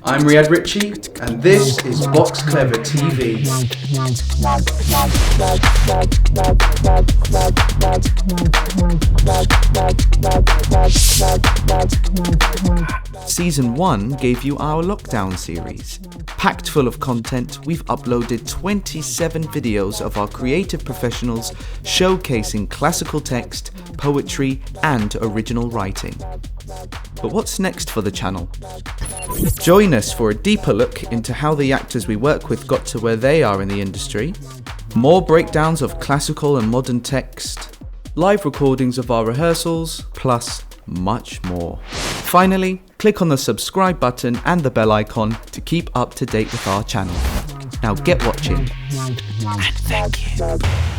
I'm Riyad Ritchie, and this is Box Clever TV. Season 1 gave you our lockdown series. Packed full of content, we've uploaded 27 videos of our creative professionals showcasing classical text, poetry, and original writing. But what's next for the channel? Join us for a deeper look into how the actors we work with got to where they are in the industry, more breakdowns of classical and modern text, live recordings of our rehearsals, plus much more. Finally, click on the subscribe button and the bell icon to keep up to date with our channel. Now get watching, and thank you.